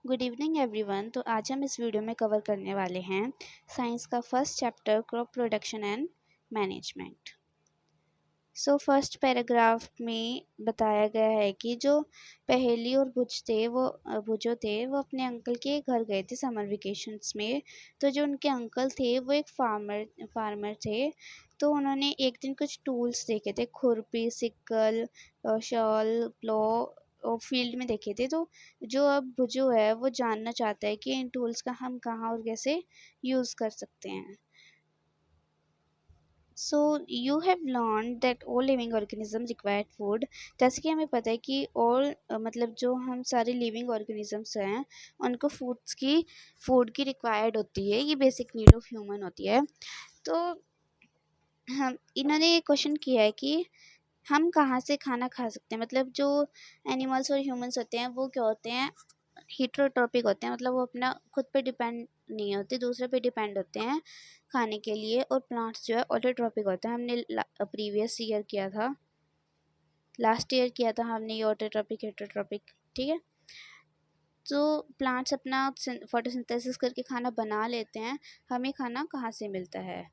Good evening everyone. तो आज हम इस वीडियो में कवर करने वाले हैं साइंस का first chapter crop production and management. First paragraph में बताया गया है कि जो पहेली और भुजो थे वो अपने अंकल के घर गए थे समर वेकेशंस में। तो जो उनके अंकल थे वो एक फार्मर थे। तो उन्होंने एक दिन कुछ टूल्स देखे थे, खुरपी, सिक्कल, शॉल, प्लो और फील्ड में देखे थे। तो जो अब भुजो है वो जानना चाहता है कि इन टूल्स का हम कहाँ और कैसे यूज़ कर सकते हैं। So you have learn that all living organism required food. जैसे कि हमें पता है कि मतलब जो हम सारे लिविंग ऑर्गेनिजम्स हैं उनको फूड की रिक्वायर्ड होती है। ये बेसिक नीड ऑफ ह्यूमन होती है। तो हम इन्होंने ये क्वेश्चन किया है कि हम कहाँ से खाना खा सकते हैं। मतलब जो एनिमल्स और ह्यूमंस होते हैं वो क्या होते हैं, हीटरोट्रॉपिक होते हैं। मतलब वो अपना खुद पे डिपेंड नहीं होते, दूसरे पे डिपेंड होते हैं खाने के लिए। और प्लांट्स जो है ऑटोट्रॉपिक होते हैं। हमने प्रीवियस ईयर किया था, लास्ट ईयर किया था हमने ये ऑटोट्रॉपिक हीटरोट्रॉपिक। ठीक है। तो प्लांट्स अपना फोटोसिंथेसिस करके खाना बना लेते हैं। हमें खाना कहाँ से मिलता है।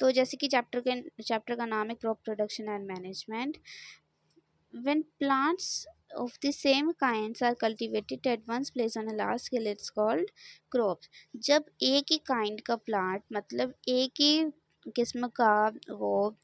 तो जैसे कि चैप्टर का नाम है crop production and management. When plants of the same kinds are cultivated at one place on a large scale, it's called crops. जब एक ही काइंड का प्लांट, मतलब एक ही किस्म का वो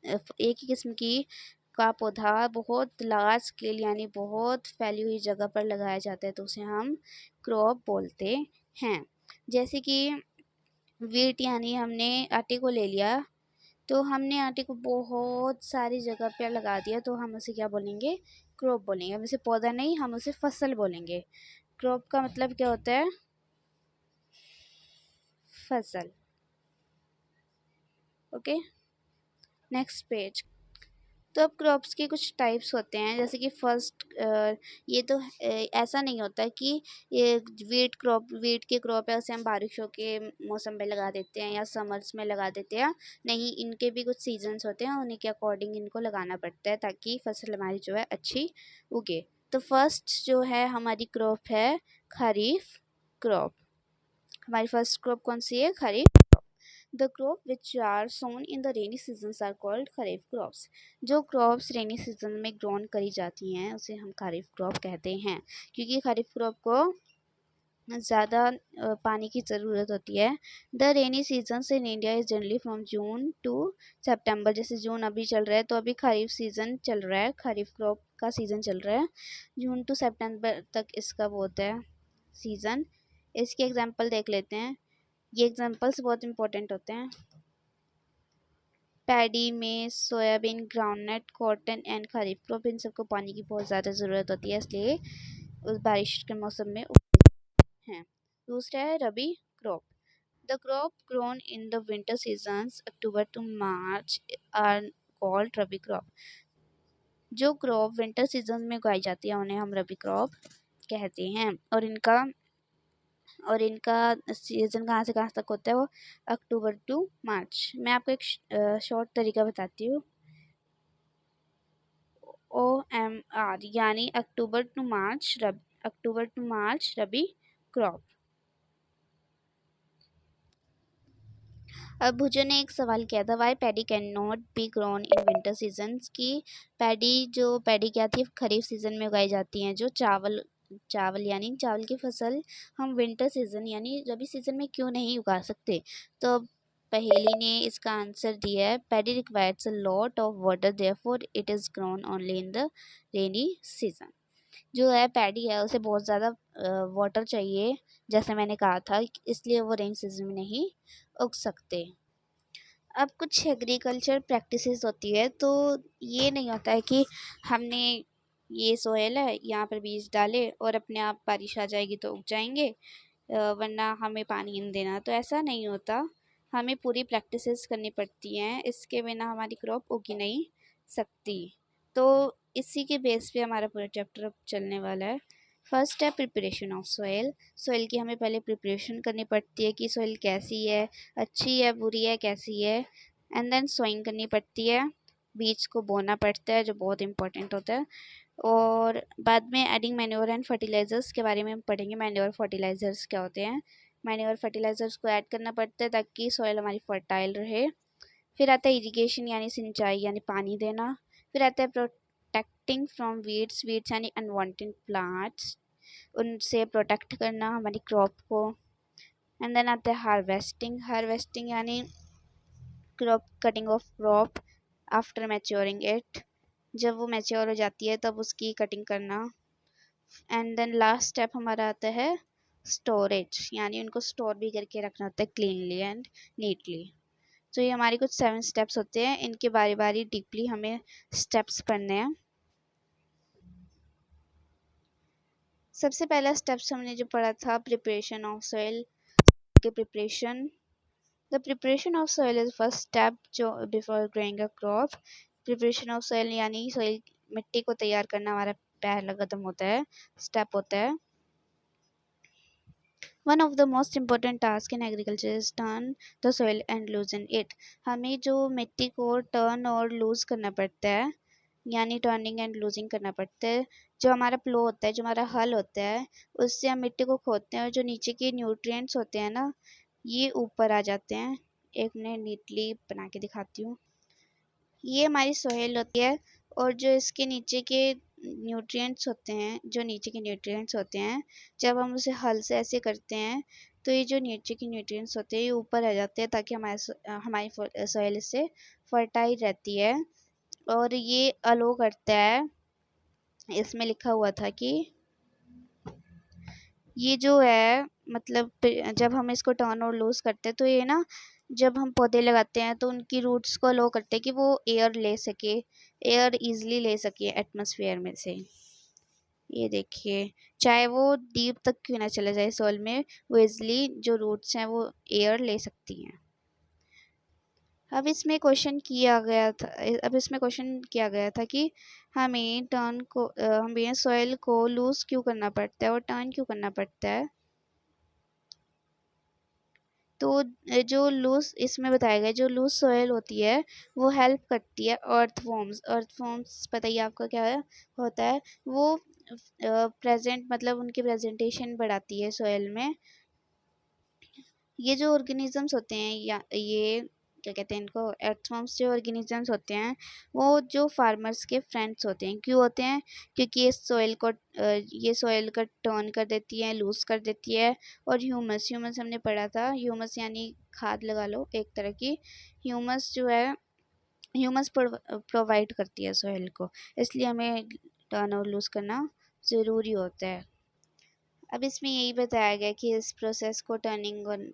एक ही किस्म की का पौधा बहुत लार्ज स्केल यानी बहुत फैली हुई जगह पर लगाया जाता है तो उसे हम क्रॉप बोलते हैं। जैसे कि वीट यानी हमने आटे को ले लिया, तो हमने आटे को बहुत सारी जगह पे लगा दिया तो हम उसे क्या बोलेंगे, क्रॉप बोलेंगे। हम उसे पौधा नहीं, हम उसे फसल बोलेंगे। क्रॉप का मतलब क्या होता है, फसल। Okay, next page. तो अब क्रॉप्स के कुछ टाइप्स होते हैं। जैसे कि फर्स्ट, ये तो ऐसा नहीं होता कि ये वीट के क्रॉप है उसे हम बारिशों के मौसम में लगा देते हैं या समर्स में लगा देते हैं। नहीं, इनके भी कुछ सीजन्स होते हैं, उन्हीं के अकॉर्डिंग इनको लगाना पड़ता है ताकि फसल हमारी जो है अच्छी उगे। तो फर्स्ट जो है हमारी क्रॉप है खरीफ क्रॉप। हमारी फर्स्ट क्रॉप कौन सी है, खरीफ। The crop which are sown in the rainy seasons are called kharif crops। जो क्रॉप्स रेनी सीजन में ग्रोन करी जाती हैं उसे हम खरीफ क्रॉप कहते हैं, क्योंकि खरीफ क्रॉप को ज़्यादा पानी की ज़रूरत होती है। The rainy season in India is generally from June to September. जैसे जून अभी चल रहा है तो अभी खरीफ सीज़न चल रहा है, खरीफ क्रॉप का सीज़न चल रहा है। जून टू सितंबर तक इसका वो होता है सीज़न। इसके एग्जाम्पल देख लेते हैं। ये एग्जाम्पल्स बहुत इंपॉर्टेंट होते हैं। Paddy, maize, soybean, groundnut, cotton and kharif crop, इन सबको पानी की बहुत ज़्यादा ज़रूरत होती है, इसलिए उस बारिश के मौसम में उगते हैं। दूसरा है rabi crop. The crop grown in the winter seasons October to March are called rabi crop. जो क्रॉप विंटर सीजन में उगाई जाती है उन्हें हम रबी क्रॉप कहते हैं। और इनका सीज़न कहाँ से कहाँ तक होता है, वो अक्टूबर टू मार्च। मैं आपको एक शॉर्ट तरीका बताती हूँ। OMR यानी अक्टूबर टू मार्च रबी क्रॉप। अब भुजो ने एक सवाल किया था, why paddy can not be grown in winter seasons. की पैडी क्या थी, खरीफ सीजन में उगाई जाती हैं। जो चावल यानी चावल की फसल हम विंटर सीजन यानी रबी सीजन में क्यों नहीं उगा सकते। तो पहेली ने इसका आंसर दिया है, paddy requires a lot of water therefore it is grown only in the rainy season. जो है पैडी है उसे बहुत ज़्यादा वाटर चाहिए, जैसे मैंने कहा था, इसलिए वो रेनी सीजन में नहीं उग सकते। अब कुछ एग्रीकल्चर प्रैक्टिसेस होती है। तो ये नहीं होता है कि हमने ये सोयल है यहाँ पर बीज डाले और अपने आप बारिश आ जाएगी तो उग जाएंगे, वरना हमें पानी नहीं देना। तो ऐसा नहीं होता, हमें पूरी प्रैक्टिसेस करनी पड़ती हैं, इसके बिना हमारी क्रॉप उग ही नहीं सकती। तो इसी के बेस पे हमारा पूरा चैप्टर अब चलने वाला है। फर्स्ट है प्रिपरेशन ऑफ सोयल। सोयल की हमें पहले प्रिपरेशन करनी पड़ती है कि सोयल कैसी है, अच्छी है, बुरी है, कैसी है। एंड देन सोइंग करनी पड़ती है, बीज को बोना पड़ता है जो बहुत इंपॉर्टेंट होता है। और बाद में एडिंग मैन्योर एंड फर्टिलाइज़र्स के बारे में हम पढ़ेंगे। मैन्योर फर्टिलाइज़र्स क्या होते हैं। मैन्योर फर्टिलाइज़र्स को ऐड करना पड़ता है ताकि सॉइल हमारी फर्टाइल रहे। फिर आता है इरिगेशन यानी सिंचाई यानी पानी देना। फिर आता है प्रोटेक्टिंग फ्रॉम वीड्स, वीड्स यानी अनवांटेड प्लांट्स, उनसे प्रोटेक्ट करना हमारी क्रॉप को। एंड देन आता है हार्वेस्टिंग, हार्वेस्टिंग यानी crop cutting of crop after maturing it, जब वो मैच्योर हो जाती है तब उसकी कटिंग करना। एंड देन लास्ट स्टेप हमारा आता है स्टोरेज, यानी उनको स्टोर भी करके रखना होता है क्लीनली एंड नीटली। तो ये हमारे कुछ 7 स्टेप्स होते हैं, इनके बारी बारी डीपली हमें स्टेप्स पढ़ने हैं। सबसे पहला स्टेप्स हमने जो पढ़ा था प्रिपरेशन ऑफ सॉइल के preparation. The preparation of soil is first step जो before growing a crop. Preparation of soil यानी सॉइल मिट्टी को तैयार करना हमारा पहला कदम होता है, स्टेप होता है। One of the most important task in agriculture is turn the soil and लूजन it. हमें जो मिट्टी को टर्न और लूज करना पड़ता है, यानी टर्निंग एंड लूजिंग करना पड़ता है। जो हमारा प्लो होता है, जो हमारा हल होता है, उससे हम मिट्टी को खोदते हैं और जो नीचे के न्यूट्रिएंट्स होते हैं ना, ये ऊपर आ जाते हैं। एक मिनट नीटली बना के दिखाती हूँ। ये हमारी सोहेल होती है और जो इसके नीचे के न्यूट्रिएंट्स होते हैं, जो नीचे के न्यूट्रिएंट्स होते हैं, जब हम उसे हल से ऐसे करते हैं तो ये जो नीचे के न्यूट्रिएंट्स होते हैं ये ऊपर आ जाते हैं ताकि हमारी सोहेल इससे फर्टाइल रहती है। और ये अलो करता है, इसमें लिखा हुआ था कि ये जो है मतलब जब हम इसको टर्न और लूज करते हैं तो ये ना, जब हम पौधे लगाते हैं तो उनकी रूट्स को अलो करते हैं कि वो एयर ले सके, एयर इजीली ले सके एटमॉस्फेयर में से। ये देखिए, चाहे वो डीप तक क्यों ना चले जाए सोइल में, वो इजीली जो रूट्स हैं वो एयर ले सकती हैं। अब इसमें क्वेश्चन किया गया था कि हमें सॉइल को लूज क्यों करना पड़ता है और टर्न क्यों करना पड़ता है। तो जो लूज इसमें बताया गया, जो लूज सॉइल होती है वो हेल्प करती है अर्थवॉर्म्स पता ही आपको क्या होता है, वो प्रेजेंट मतलब उनकी प्रेजेंटेशन बढ़ाती है सॉइल में। ये जो ऑर्गेनिजम्स होते हैं या ये क्या कहते हैं इनको, अर्थवॉर्म्स जो ऑर्गेनिजम्स होते हैं वो जो फार्मर्स के फ्रेंड्स होते हैं। क्यों होते हैं? क्योंकि ये सॉइल को टर्न कर देती है, लूज कर देती है। और ह्यूमस ह्यूमस हमने पढ़ा था, ह्यूमस यानी खाद लगा लो एक तरह की। ह्यूमस जो है, ह्यूमस प्रोवाइड करती है सॉइल को, इसलिए हमें टर्न और लूज करना ज़रूरी होता है। अब इसमें यही बताया गया कि इस प्रोसेस को टर्निंग और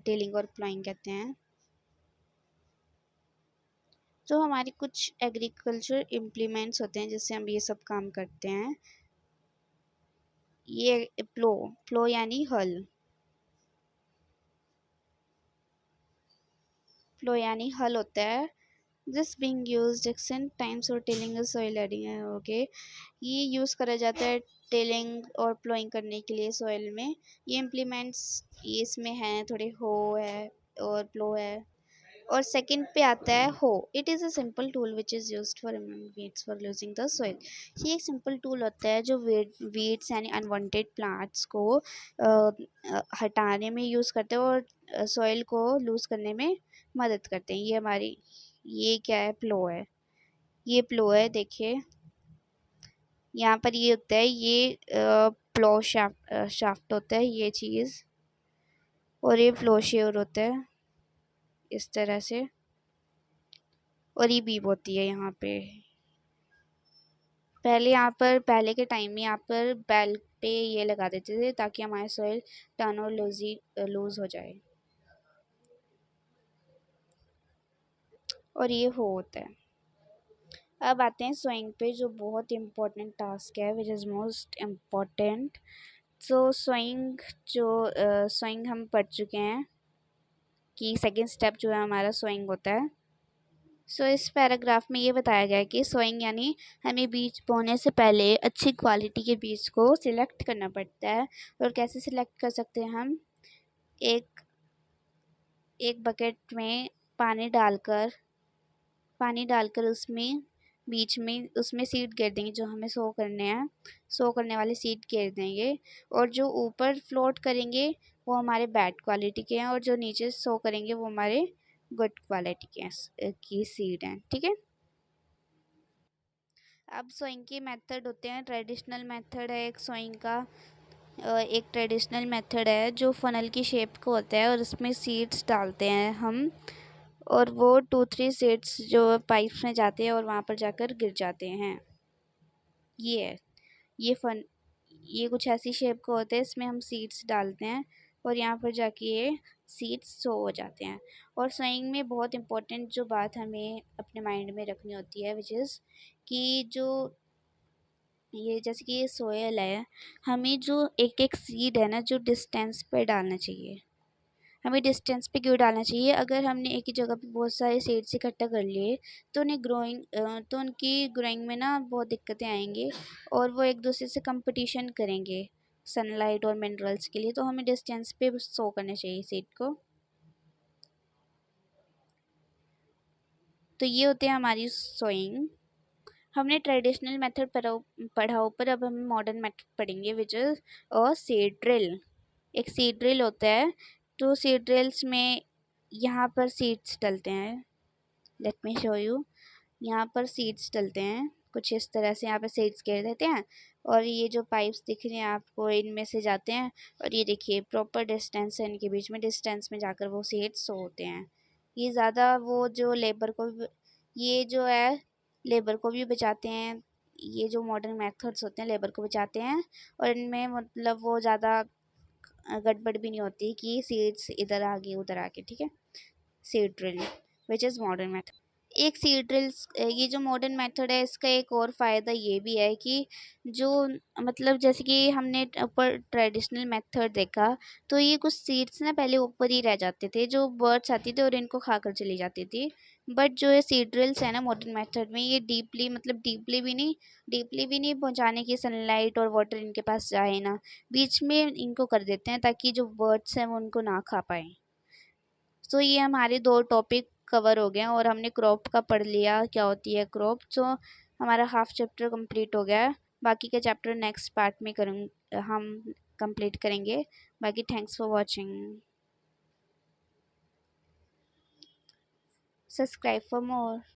टेलिंग और प्लॉइंग कहते हैं। जो हमारी कुछ एग्रीकल्चर इम्प्लीमेंट्स होते हैं जिससे हम ये सब काम करते हैं, ये प्लो यानी हल, प्लो यानी हल होता है। This being used extend times और टेलिंग सॉइल एडिंग, ओके। ये यूज़ करा जाता है टेलिंग और प्लोइंग करने के लिए सॉइल में। ये इम्प्लीमेंट्स ये इसमें हैं, थोड़े हो है और प्लो है। और सेकंड पे आता है हो। It is a simple tool which is used for weeds for losing the soil. ये एक सिंपल टूल होता है जो वीड्स यानी अनवांटेड प्लांट्स को हटाने में यूज़ करते हैं और सॉइल को लूज करने में मदद करते हैं। ये क्या है? प्लो है। ये प्लो है, देखिए यहाँ पर ये होता है, ये प्लो शाफ्ट होता है ये चीज़, और ये प्लो शेयर होता है इस तरह से, और ये बीब होती है यहाँ पे। पहले के टाइम में यहाँ पर बैल पे ये लगा देते थे ताकि हमारे सॉइल टर्न और लूज हो जाए। और ये हो होता है। अब आते हैं सोइंग पे, जो बहुत इम्पोर्टेंट टास्क है, विच इज़ मोस्ट इम्पोर्टेंट। तो सोइंग हम पढ़ चुके हैं कि सेकेंड स्टेप जो है हमारा सोइंग होता है। इस पैराग्राफ में ये बताया गया है कि सोइंग यानी हमें बीज बोने से पहले अच्छी क्वालिटी के बीज को सिलेक्ट करना पड़ता है। और कैसे सिलेक्ट कर सकते हैं हम? एक एक बकेट में पानी डालकर उसमें बीच में उसमें सीड घेर देंगे, जो हमें सो करने हैं, सो करने वाले सीड घेर देंगे। और जो ऊपर फ्लोट करेंगे वो हमारे बैड क्वालिटी के हैं, और जो नीचे सो करेंगे वो हमारे गुड क्वालिटी के हैं की सीड हैं, ठीक है। अब सोइंग के मेथड होते हैं, ट्रेडिशनल मेथड है एक सोइंग का। एक ट्रेडिशनल मेथड है जो फनल की शेप का होता है और उसमें सीड्स डालते हैं हम, और वो 2-3 सीड्स जो पाइप्स में जाते हैं और वहाँ पर जाकर गिर जाते हैं। ये है ये फन ये कुछ ऐसी शेप का होता है, इसमें हम सीड्स डालते हैं और यहाँ पर जाके ये सीड्स सो हो जाते हैं। और सोइंग में बहुत इंपॉर्टेंट जो बात हमें अपने माइंड में रखनी होती है, विच इज़ कि जो ये जैसे कि ये सोयल है, हमें जो एक एक सीड है ना, जो डिस्टेंस पे डालना चाहिए। हमें डिस्टेंस पे क्यों डालना चाहिए? अगर हमने एक ही जगह पे बहुत सारे सीड्स इकट्ठा कर लिए तो तो उनकी ग्रोइंग में ना बहुत दिक्कतें आएंगी, और वो एक दूसरे से कंपटीशन करेंगे सनलाइट और मिनरल्स के लिए। तो हमें डिस्टेंस पे सो करना चाहिए सीड को। तो ये होते हैं हमारी सोइंग। हमने ट्रेडिशनल मेथड पढ़ा ऊपर, अब हम मॉडर्न मेथड पढ़ेंगे, which is a seed drill. एक सीड ड्रिल होता है, तो सीड ड्रिल्स में यहाँ पर सीड्स डलते हैं। Let me show you. यहाँ पर सीड्स डलते हैं कुछ इस तरह से, यहाँ पर सीड्स गिर देते हैं और ये जो पाइप्स दिख रहे हैं आपको, इनमें से जाते हैं, और ये देखिए प्रॉपर डिस्टेंस है इनके बीच में, डिस्टेंस में जाकर वो सीड्स होते हैं। ये ज़्यादा वो जो लेबर को ये जो है लेबर को भी बचाते हैं। ये जो मॉडर्न मेथड्स होते हैं लेबर को बचाते हैं, और इनमें मतलब वो ज़्यादा गड़बड़ भी नहीं होती कि सीड्स इधर आ गई उधर आ गई, ठीक है। Seed drill which is modern method. एक सीड ड्रिल्स ये जो मॉडर्न मेथड है, इसका एक और फ़ायदा ये भी है कि जो मतलब जैसे कि हमने ऊपर ट्रेडिशनल मेथड देखा, तो ये कुछ सीड्स ना पहले ऊपर ही रह जाते थे, जो बर्ड्स आती थी और इनको खाकर चली जाती थी। बट जो ये सीड ड्रिल्स है ना मॉडर्न मेथड में, ये डीपली भी नहीं पहुंचाने की सनलाइट और वाटर इनके पास जाए ना, बीच में इनको कर देते हैं ताकि जो बर्ड्स हैं वो उनको ना खा पाए। तो ये हमारे 2 टॉपिक कवर हो गए हैं, और हमने क्रॉप का पढ़ लिया क्या होती है क्रॉप। तो हमारा हाफ चैप्टर कंप्लीट हो गया है। बाकी का चैप्टर नेक्स्ट पार्ट में हम कंप्लीट करेंगे। बाकी thanks for watching. Subscribe for more.